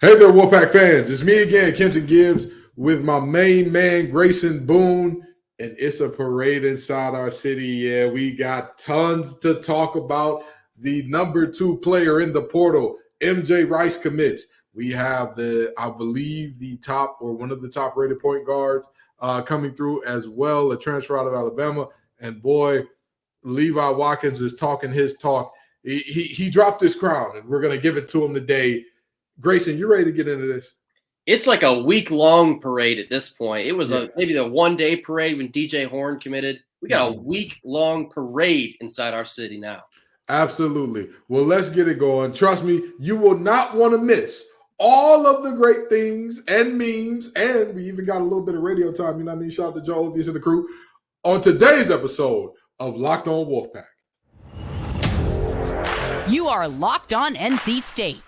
Hey there, Wolfpack fans. It's me again, Kenton Gibbs, with my main man, Grayson Boone. And it's a parade inside our city. Yeah, we got tons to talk about. The number 2 player in the portal, MJ Rice, commits. We have I believe, the top or one of the top rated point guards coming through as well, a transfer out of Alabama. And boy, Levi Watkins is talking his talk. He dropped his crown, and we're going to give it to him today. Grayson, you ready to get into this? It's like a week-long parade at this point. It was maybe the one-day parade when DJ Horn committed. We got a week-long parade inside our city now. Absolutely. Well, let's get it going. Trust me, you will not want to miss all of the great things and memes, and we even got a little bit of radio time. You know what I mean? Shout out to Joe Ovies and the crew on today's episode of Locked On Wolfpack. You are Locked On NC State,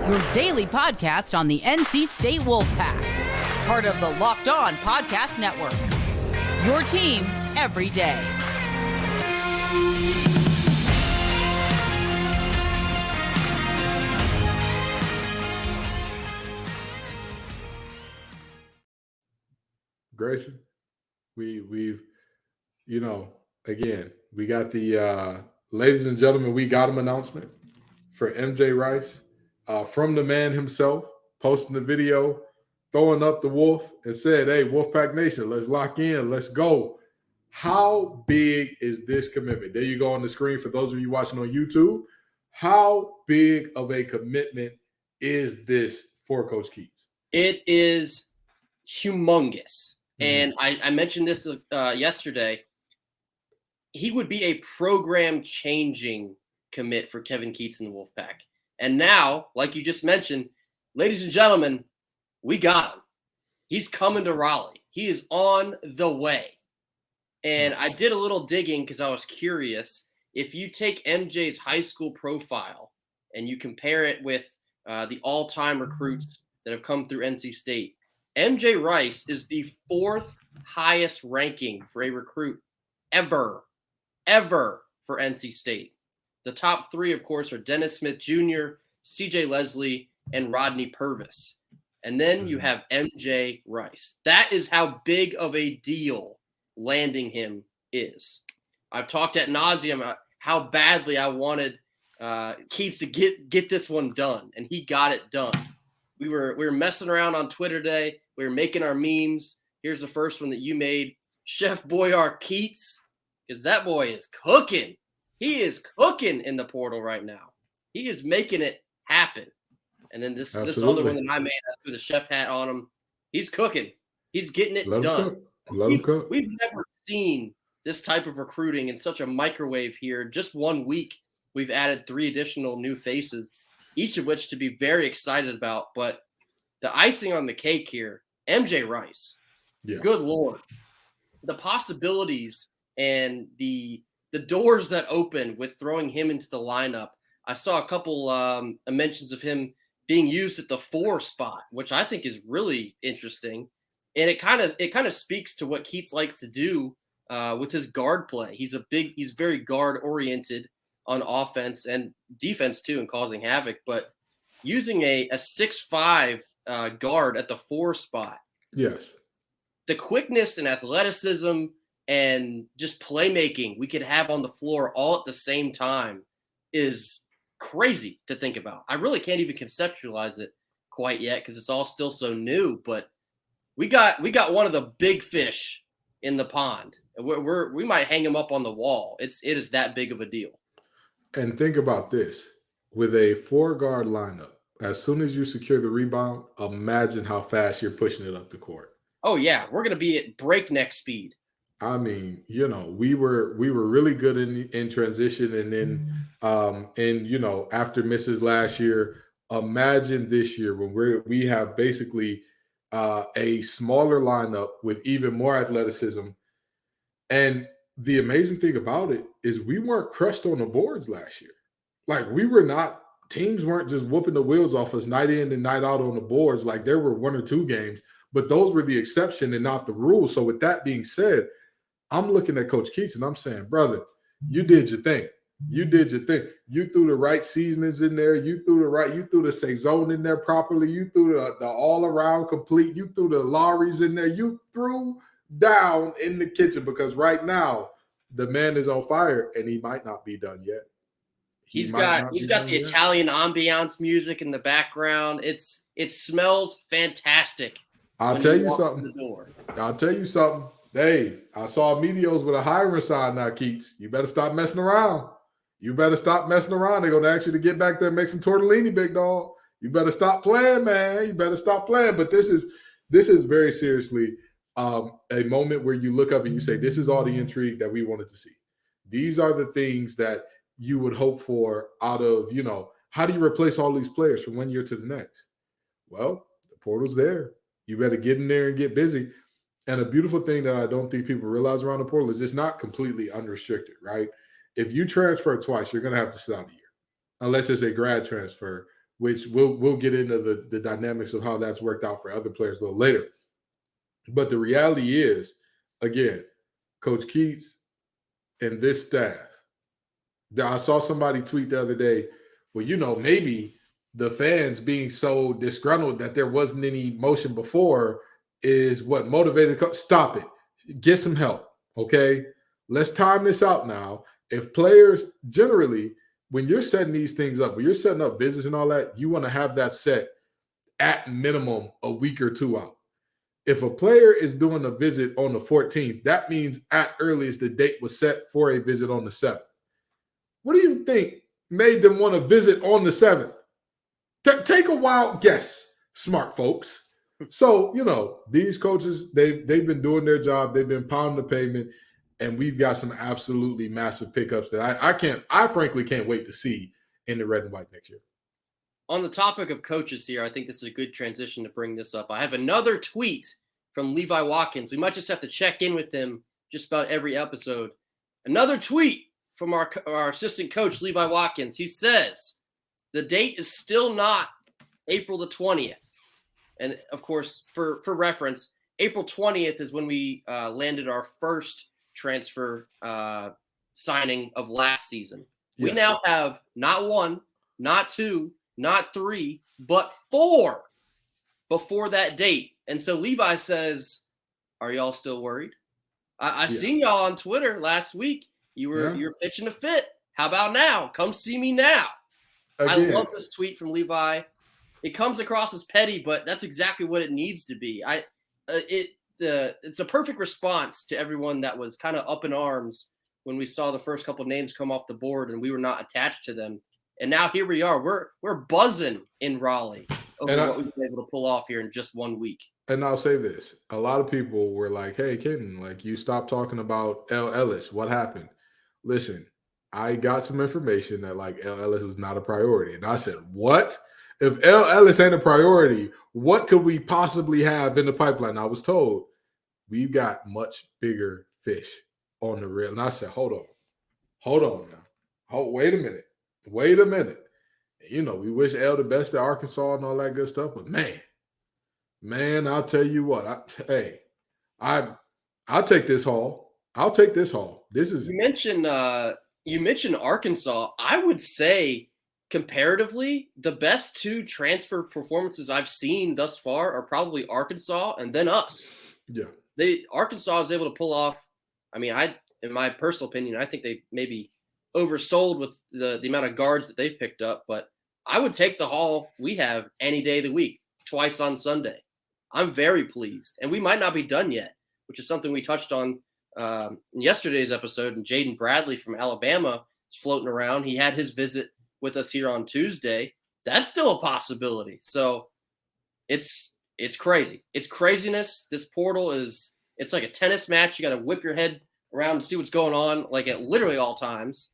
your daily podcast on the NC State Wolfpack, part of the Locked On Podcast Network, your team every day. Grayson, we've again, we got the ladies and gentlemen, we got him announcement for MJ Rice. From the man himself, posting the video, throwing up the wolf, and said, hey, Wolfpack Nation, let's lock in. Let's go. How big is this commitment? There you go on the screen for those of you watching on YouTube. How big of a commitment is this for Coach Keatts? It is humongous. And I mentioned this yesterday. He would be a program-changing commit for Kevin Keatts and the Wolfpack. And now, like you just mentioned, ladies and gentlemen, we got him. He's coming to Raleigh. He is on the way. And I did a little digging because I was curious. If you take MJ's high school profile and you compare it with the all-time recruits that have come through NC State, MJ Rice is the 4th highest ranking for a recruit ever for NC State. The top 3, of course, are Dennis Smith Jr., CJ Leslie, and Rodney Purvis. And then you have MJ Rice. That is how big of a deal landing him is. I've talked ad nauseum about how badly I wanted Keatts to get this one done, and he got it done. We were messing around on Twitter today. We were making our memes. Here's the first one that you made, Chef Boyar Keatts, because that boy is cooking. He is cooking in the portal right now. He is making it happen. And then this other one that I made, I threw the chef hat on him. He's cooking. He's getting it done. We've never seen this type of recruiting in such a microwave here. Just 1 week, we've added 3 additional new faces, each of which to be very excited about. But the icing on the cake here, MJ Rice. Yeah. Good Lord. The possibilities and the doors that open with throwing him into the lineup. I saw a couple mentions of him being used at the 4 spot, which I think is really interesting. And it kind of speaks to what Keatts likes to do with his guard play. He's very guard oriented on offense and defense too, and causing havoc. But using a 6'5" guard at the 4 spot. Yes. The quickness and athleticism and just playmaking we could have on the floor all at the same time is crazy to think about. I really can't even conceptualize it quite yet because it's all still so new. But we got one of the big fish in the pond. We might hang him up on the wall. It is that big of a deal. And think about this: with a 4-guard lineup, as soon as you secure the rebound, imagine how fast you're pushing it up the court. Oh yeah, we're gonna be at breakneck speed. I mean, we were really good in transition, and then after misses last year, imagine this year when we have basically a smaller lineup with even more athleticism. And the amazing thing about it is we weren't crushed on the boards last year. Like teams weren't just whooping the wheels off us night in and night out on the boards. Like there were 1 or 2 games, but those were the exception and not the rule. So with that being said, I'm looking at Coach Keatts and I'm saying, brother, you did your thing. You did your thing. You threw the right seasonings in there. You threw the Saison in there properly. You threw the all around complete. You threw the Lawry's in there. You threw down in the kitchen because right now the man is on fire and he might not be done yet. He's got the Italian ambiance music in the background. It smells fantastic. I'll tell you something. Hey, I saw Medios with a hiring sign now, Keatts. You better stop messing around. They're going to ask you to get back there and make some tortellini, big dog. You better stop playing, man. You better stop playing. But this is very seriously a moment where you look up and you say, this is all the intrigue that we wanted to see. These are the things that you would hope for out of, how do you replace all these players from one year to the next? Well, the portal's there. You better get in there and get busy. And a beautiful thing that I don't think people realize around the portal is it's not completely unrestricted, right? If you transfer twice, you're going to have to sit out a year, unless it's a grad transfer, which we'll get into the dynamics of how that's worked out for other players a little later. But the reality is, again, Coach Keatts and this staff, I saw somebody tweet the other day, well, maybe the fans being so disgruntled that there wasn't any motion before is what motivated. Stop it. Get some help, okay? Let's time this out now. If players, generally, when you're setting these things up, when you're setting up visits and all that, you want to have that set at minimum a week or two out. If a player is doing a visit on the 14th, that means at earliest the date was set for a visit on the 7th. What do you think made them want to visit on the 7th? Take a wild guess, smart folks. So, these coaches, they've been doing their job. They've been pounding the pavement. And we've got some absolutely massive pickups that I frankly can't wait to see in the red and white next year. On the topic of coaches here, I think this is a good transition to bring this up. I have another tweet from Levi Watkins. We might just have to check in with him just about every episode. Another tweet from our assistant coach, Levi Watkins. He says, the date is still not April the 20th. And, of course, for reference, April 20th is when we landed our first transfer signing of last season. Yes. We now have not one, not two, not three, but 4 before that date. And so Levi says, are y'all still worried? I seen y'all on Twitter last week. You were pitching a fit. How about now? Come see me now. Again. I love this tweet from Levi. It comes across as petty, but that's exactly what it needs to be. It's a perfect response to everyone that was kind of up in arms when we saw the first couple names come off the board and we were not attached to them. And now here we are. We're buzzing in Raleigh over what we've been able to pull off here in just 1 week. And I'll say this. A lot of people were like, hey, Ken, you stopped talking about L. Ellis. What happened? Listen, I got some information that L. Ellis was not a priority. And I said, what? If L. Ellis ain't a priority, what could we possibly have in the pipeline? I was told we've got much bigger fish on the reel. And I said, hold on now. Wait a minute. We wish L the best at Arkansas and all that good stuff. But man, I'll tell you what. I'll take this haul. This is you mentioned Arkansas. I would say comparatively, the best 2 transfer performances I've seen thus far are probably Arkansas and then us. Yeah. Arkansas is able to pull off. I mean, in my personal opinion, I think they maybe oversold with the amount of guards that they've picked up, but I would take the haul we have any day of the week, twice on Sunday. I'm very pleased. And we might not be done yet, which is something we touched on in yesterday's episode. And Jaden Bradley from Alabama is floating around. He had his visit with us here on Tuesday. That's still a possibility. So it's crazy. It's craziness. This portal it's like a tennis match. You got to whip your head around to see what's going on, at literally all times.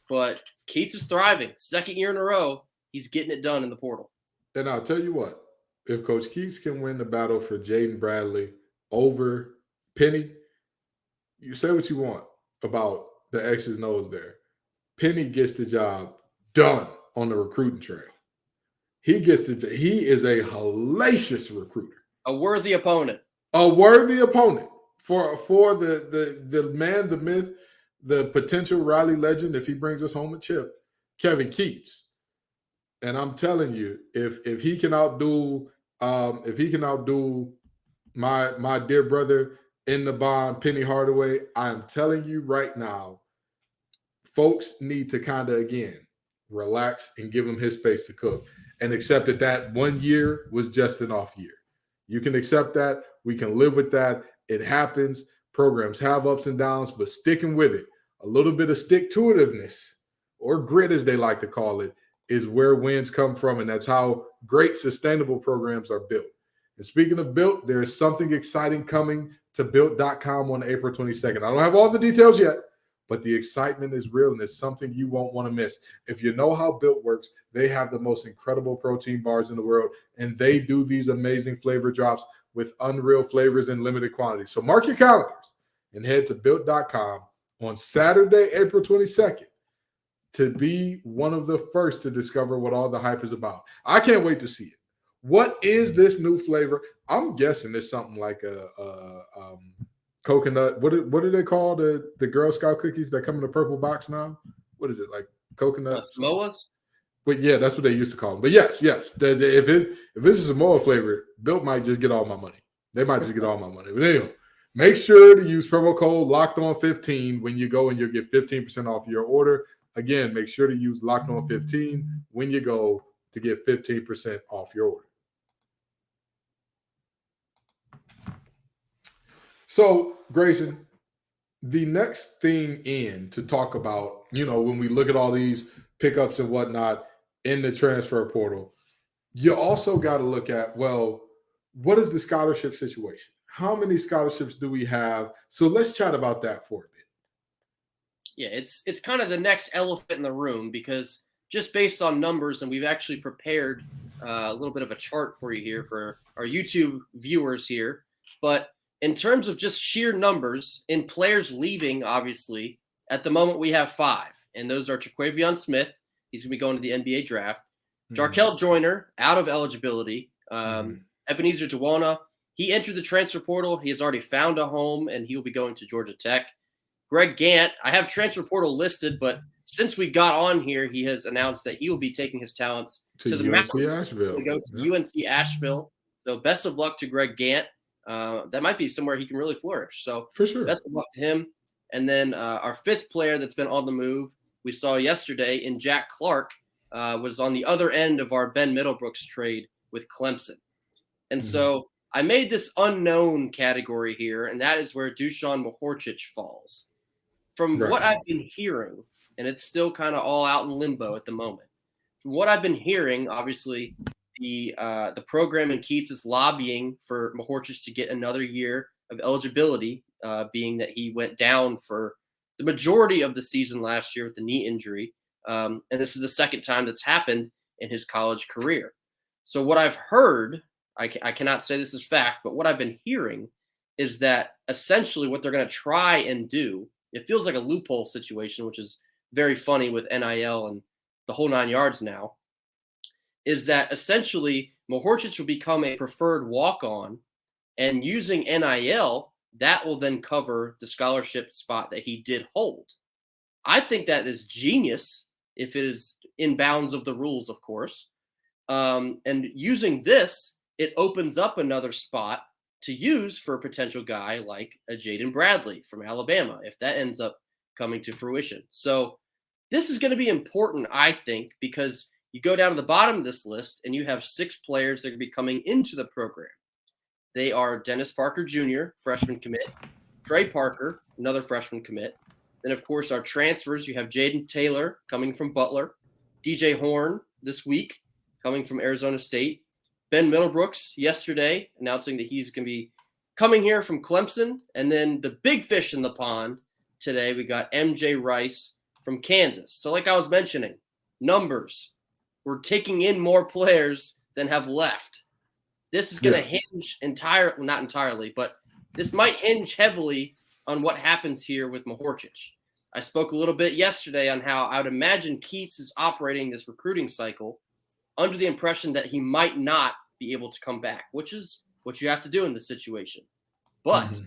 But Keatts is thriving. 2nd year in a row, he's getting it done in the portal. And I'll tell you what, if Coach Keatts can win the battle for Jaden Bradley over Penny, you say what you want about the X's and O's there. Penny gets the job done on the recruiting trail. He is a hellacious recruiter. A worthy opponent. For the man, the myth, the potential Riley legend, if he brings us home a chip, Kevin Keatts. And I'm telling you, if he can outdo my dear brother in the bond, Penny Hardaway, I'm telling you right now, folks need to kind of again relax and give him his space to cook and accept that 1 year was just an off year. You can accept that. We can live with that. It happens. Programs have ups and downs, but sticking with it, a little bit of stick-to-itiveness or grit, as they like to call it, is where wins come from, and that's how great sustainable programs are built. And speaking of built, there's something exciting coming to built.com on April 22nd. I don't have all the details yet, but the excitement is real, and it's something you won't want to miss. If you know how Built works, they have the most incredible protein bars in the world, and they do these amazing flavor drops with unreal flavors in limited quantity. So mark your calendars and head to built.com on Saturday, April 22nd, to be one of the first to discover what all the hype is about. I can't wait to see it. What is this new flavor? I'm guessing it's something like a coconut. What do they call the Girl Scout cookies that come in the purple box now? What is it, like coconut? Samoas? But yeah, that's what they used to call them. But yes. If this is Samoa flavor, Built might just get all my money. They might just get all my money. But anyway, make sure to use promo code LOCKEDON15 when you go, and you'll get 15% off your order. Again, make sure to use LOCKEDON15 when you go to get 15% off your order. So, Grayson, the next thing to talk about, when we look at all these pickups and whatnot in the transfer portal, you also got to look at, well, what is the scholarship situation? How many scholarships do we have? So let's chat about that for a bit. Yeah, it's kind of the next elephant in the room, because just based on numbers, and we've actually prepared a little bit of a chart for you here for our YouTube viewers here, but in terms of just sheer numbers in players leaving, obviously, at the moment we have 5, and those are Traquavion Smith. He's going to be going to the NBA draft. Jarkel Joyner, out of eligibility. Ebenezer Dwana, he entered the transfer portal. He has already found a home, and he will be going to Georgia Tech. Greg Gant, I have transfer portal listed, but since we got on here, he has announced that he will be taking his talents to the UNC Asheville. To go to UNC Asheville. So best of luck to Greg Gant. That might be somewhere he can really flourish. So for sure, best of luck to him. And then our 5th player that's been on the move, we saw yesterday in Jack Clark, was on the other end of our Ben Middlebrooks trade with Clemson. And so I made this unknown category here, and that is where Dusan Mahorcic falls. From what I've been hearing, and it's still kind of all out in limbo at the moment. From what I've been hearing, obviously, the program in Keatts is lobbying for Mahorcic to get another year of eligibility, being that he went down for the majority of the season last year with the knee injury. And this is the second time that's happened in his college career. So what I've heard, I cannot say this is fact, but what I've been hearing is that essentially what they're going to try and do, it feels like a loophole situation, which is very funny with NIL and the whole 9 yards now, is that essentially Mahorcic will become a preferred walk-on, and using NIL, that will then cover the scholarship spot that he did hold. I think that is genius if it is in bounds of the rules, of course. And using this, it opens up another spot to use for a potential guy like a Jaden Bradley from Alabama, if that ends up coming to fruition. So this is going to be important, I think, because you go down to the bottom of this list and you have 6 players that are going to be coming into the program. They are Dennis Parker Jr., freshman commit, Trey Parker, another freshman commit. Then, of course, our transfers, you have Jaden Taylor coming from Butler, DJ Horn this week coming from Arizona State, Ben Middlebrooks yesterday announcing that he's going to be coming here from Clemson. And then the big fish in the pond today, we got MJ Rice from Kansas. So like I was mentioning, numbers. We're taking in more players than have left. This is going to hinge not entirely, but this might hinge heavily on what happens here with Mahorcic. I spoke a little bit yesterday on how I would imagine Keatts is operating this recruiting cycle under the impression that he might not be able to come back, which is what you have to do in this situation. But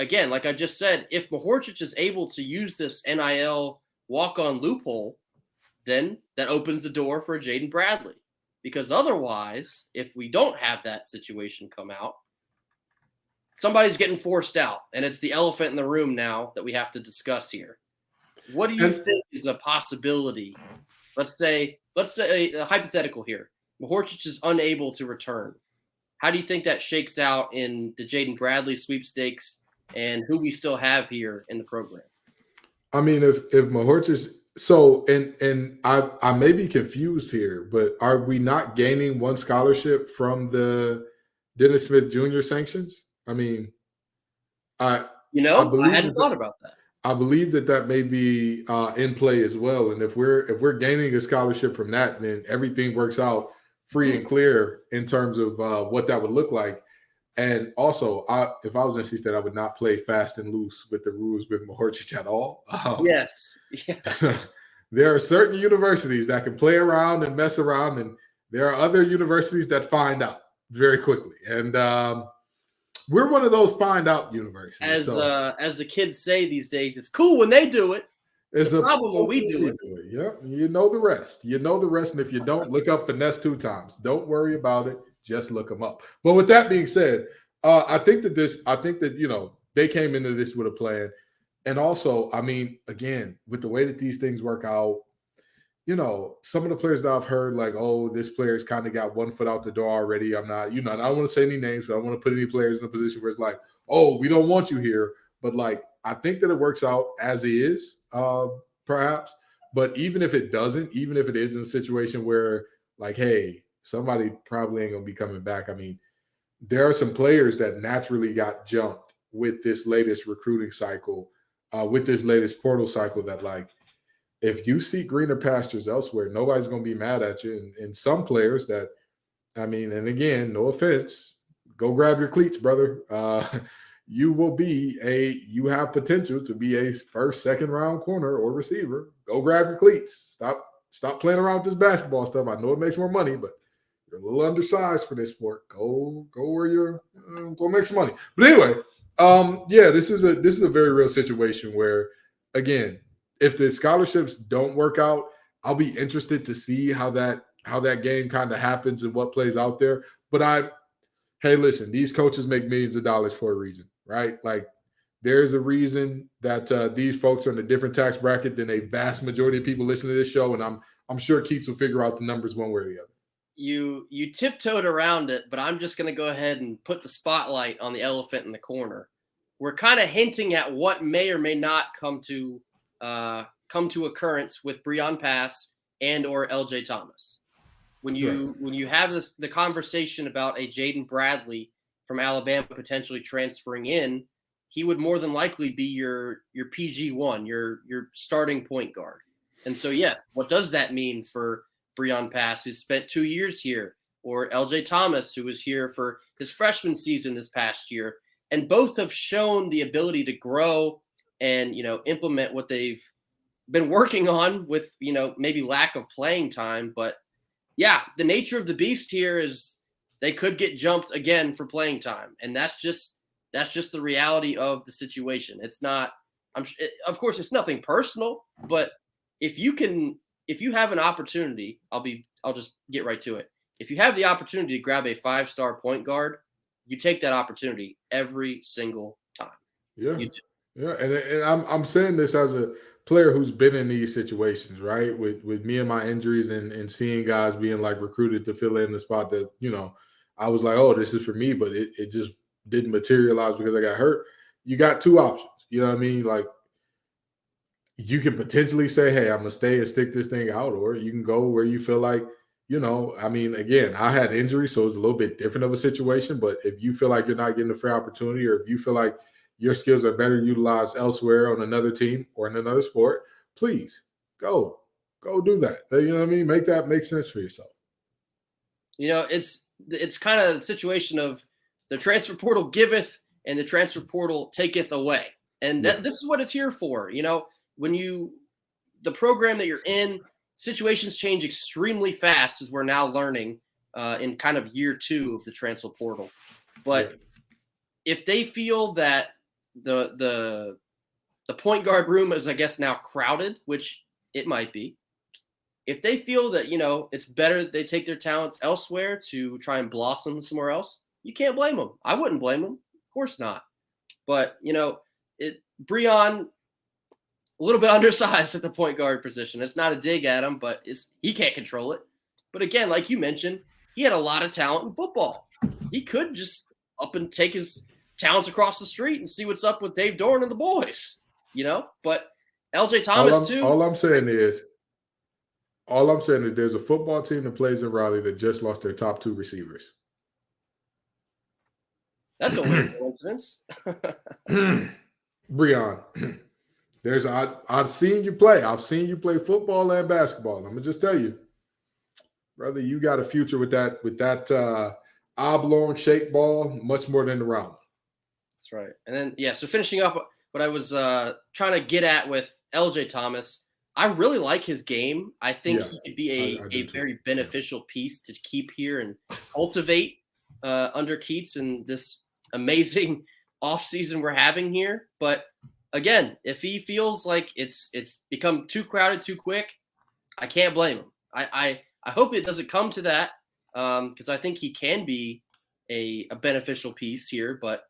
again, like I just said, if Mahorcic is able to use this NIL walk-on loophole, then that opens the door for Jaden Bradley. Because otherwise, if we don't have that situation come out, somebody's getting forced out, and it's the elephant in the room now that we have to discuss here. What do you think is a possibility? Let's say a hypothetical here. Mahorcic is unable to return. How do you think that shakes out in the Jaden Bradley sweepstakes and who we still have here in the program? I mean, if Mahorcic, so and I may be confused here, but are we not gaining one scholarship from the Dennis Smith Jr. sanctions? I mean, I hadn't thought about that. I believe that may be in play as well. And if we're gaining a scholarship from that, then everything works out free and clear in terms of what that would look like. And also, if I was NC State, I would not play fast and loose with the rules with Mahorcic at all. Yes. Yeah. There are certain universities that can play around and mess around, and there are other universities that find out very quickly. And we're one of those find out universities. As the kids say these days, it's cool when they do it. It's a problem when we do it. Yeah, you know the rest. You know the rest, and if you don't, look up finesse 2 times. Don't worry about it. Just look them up. But with that being said, I think that they came into this with a plan. And also, I mean, again, with the way that these things work out, some of the players that I've heard, like, oh, this player's kind of got one foot out the door already. I'm not, I don't want to say any names, but I don't want to put any players in a position where it's like, oh, we don't want you here. But like, I think that it works out as is, perhaps. But even if it doesn't, even if it is in a situation where, like, hey, somebody probably ain't going to be coming back. I mean, there are some players that naturally got jumped with this latest recruiting cycle, with this latest portal cycle that, like, if you see greener pastures elsewhere, nobody's going to be mad at you. And some players that, I mean, and again, no offense, go grab your cleats, brother. You have potential to be a first, second round corner or receiver. Go grab your cleats. Stop playing around with this basketball stuff. I know it makes more money, but you're a little undersized for this sport. Go where you're go make some money. But anyway, this is a very real situation where, again, if the scholarships don't work out, I'll be interested to see how that game kind of happens and what plays out there. But hey, listen, these coaches make millions of dollars for a reason, right? Like, there's a reason that these folks are in a different tax bracket than a vast majority of people listening to this show, and I'm sure Keatts will figure out the numbers one way or the other. You tiptoed around it, but I'm just going to go ahead and put the spotlight on the elephant in the corner. We're kind of hinting at what may or may not come to occurrence with Breon Pass and or LJ Thomas. When you have the conversation about a Jaden Bradley from Alabama potentially transferring in, he would more than likely be your PG1, your starting point guard. And so, yes, what does that mean for Breon Pass, who spent 2 years here, or LJ Thomas, who was here for his freshman season this past year? And both have shown the ability to grow and, implement what they've been working on with, maybe lack of playing time. But yeah, the nature of the beast here is they could get jumped again for playing time. And that's just the reality of the situation. It's not, of course, it's nothing personal, but if you have an opportunity, I'll just get right to it. If you have the opportunity to grab a 5-star point guard, you take that opportunity every single time. Yeah. Yeah. And I'm saying this as a player who's been in these situations, right? With me and my injuries and seeing guys being like recruited to fill in the spot that, I was like, oh, this is for me, but it just didn't materialize because I got hurt. You got 2 options. You know what I mean? Like, you can potentially say, hey, I'm going to stay and stick this thing out, or you can go where you feel like, I mean, again, I had injuries, so it's a little bit different of a situation, but if you feel like you're not getting a fair opportunity, or if you feel like your skills are better utilized elsewhere on another team or in another sport, please go do that. You know what I mean? Make that make sense for yourself. It's kind of the situation of the transfer portal giveth and the transfer portal taketh away. And this is what it's here for. When the program that you're in, situations change extremely fast, as we're now learning in kind of year 2 of the transfer portal. But if they feel that the point guard room is, I guess, now crowded, which it might be. If they feel that, it's better that they take their talents elsewhere to try and blossom somewhere else, you can't blame them. I wouldn't blame them. Of course not. But, Breon, a little bit undersized at the point guard position. It's not a dig at him, but he can't control it. But again, like you mentioned, he had a lot of talent in football. He could just up and take his talents across the street and see what's up with Dave Doran and the boys, But LJ Thomas, too. All I'm saying is there's a football team that plays in Raleigh that just lost their top 2 receivers. That's a weird coincidence. Breon, I've seen you play. I've seen you play football and basketball. I'm gonna just tell you, brother, you got a future with that oblong shaped ball, much more than the round. That's right. And then so finishing up what I was trying to get at with LJ Thomas, I really like his game. I think he could be a very beneficial piece to keep here and cultivate under Keatts and this amazing offseason we're having here. But again, if he feels like it's become too crowded too quick, I can't blame him. I hope it doesn't come to that because I think he can be a beneficial piece here, but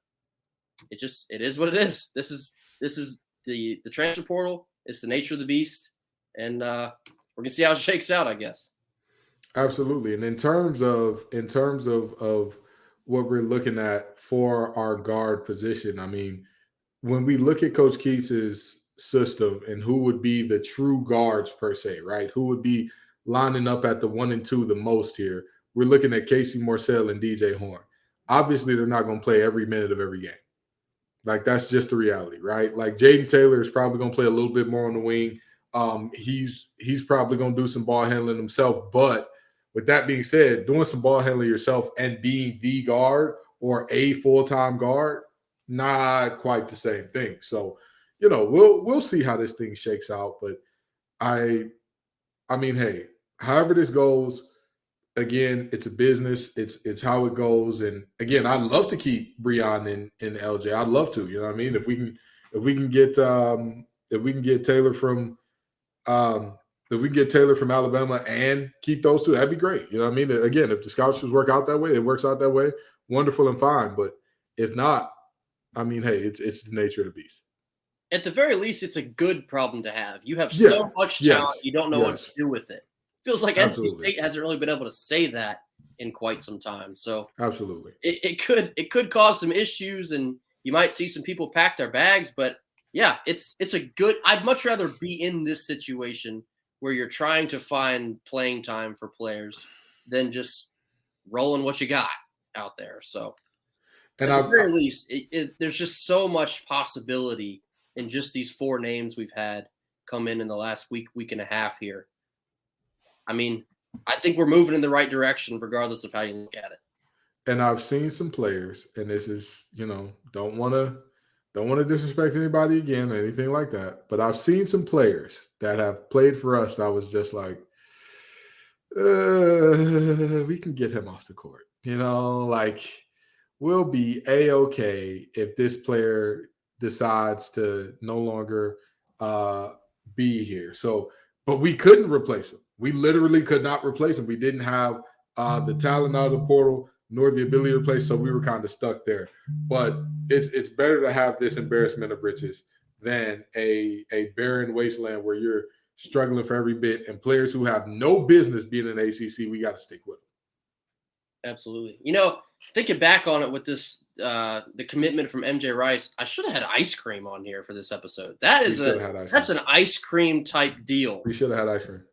it is what it is. This is the transfer portal. It's the nature of the beast, and we're gonna see how it shakes out, I guess. Absolutely. And in terms of what we're looking at for our guard position, I mean, when we look at Coach Keatts' system and who would be the true guards per se, right? Who would be lining up at the 1 and 2 the most here? We're looking at Casey Morcell and DJ Horn. Obviously, they're not going to play every minute of every game. Like, that's just the reality, right? Like, Jaden Taylor is probably going to play a little bit more on the wing. He's probably going to do some ball handling himself. But with that being said, doing some ball handling yourself and being the guard or a full-time guard, not quite the same thing. So, we'll see how this thing shakes out. But I mean, hey, however this goes, again, it's a business. It's how it goes. And again, I'd love to keep Breon in LJ. I'd love to. You know what I mean? If we can get Taylor from Alabama and keep those 2, that'd be great. You know what I mean? Again, if the scholarships work out that way, it works out that way. Wonderful and fine. But if not, I mean, hey, it's the nature of the beast. At the very least, it's a good problem to have. You have so much talent, you don't know what to do with it. Feels like NC State hasn't really been able to say that in quite some time. So absolutely, it could cause some issues, and you might see some people pack their bags. But yeah, it's a good. I'd much rather be in this situation where you're trying to find playing time for players than just rolling what you got out there. So at the very least, there's just so much possibility in just these 4 names we've had come in the last week and a half here. I mean, I think we're moving in the right direction regardless of how you look at it. And I've seen some players, and this is, don't want to disrespect anybody again or anything like that, but I've seen some players that have played for us that I was just like, we can get him off the court. Like, we'll be A-okay if this player decides to no longer be here. So, but we couldn't replace him. We literally could not replace him. We didn't have the talent out of the portal nor the ability to play, so we were kind of stuck there. But it's better to have this embarrassment of riches than a barren wasteland where you're struggling for every bit, and players who have no business being in ACC, we got to stick with them. Absolutely. Thinking back on it with this, the commitment from MJ Rice, I should have had ice cream on here for this episode. That's an ice cream type deal. We should have had ice cream.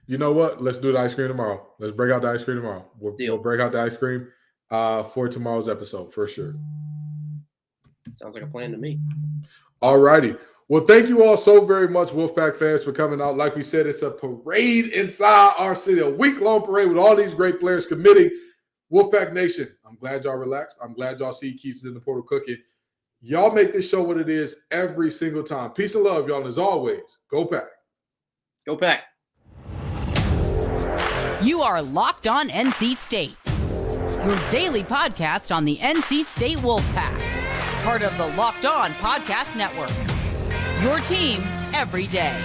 You know what? Let's do the ice cream tomorrow. Let's break out the ice cream tomorrow. We'll break out the ice cream for tomorrow's episode for sure. Sounds like a plan to me. All righty. Well, thank you all so very much, Wolfpack fans, for coming out. Like we said, it's a parade inside our city, a week-long parade with all these great players committing. Wolfpack Nation, I'm glad y'all relaxed. I'm glad y'all see Keatts in the portal cooking. Y'all make this show what it is every single time. Peace and love, y'all. And as always, go Pack. Go Pack. You are Locked On NC State, your daily podcast on the NC State Wolfpack, Part of the Locked On Podcast Network. Your team every day.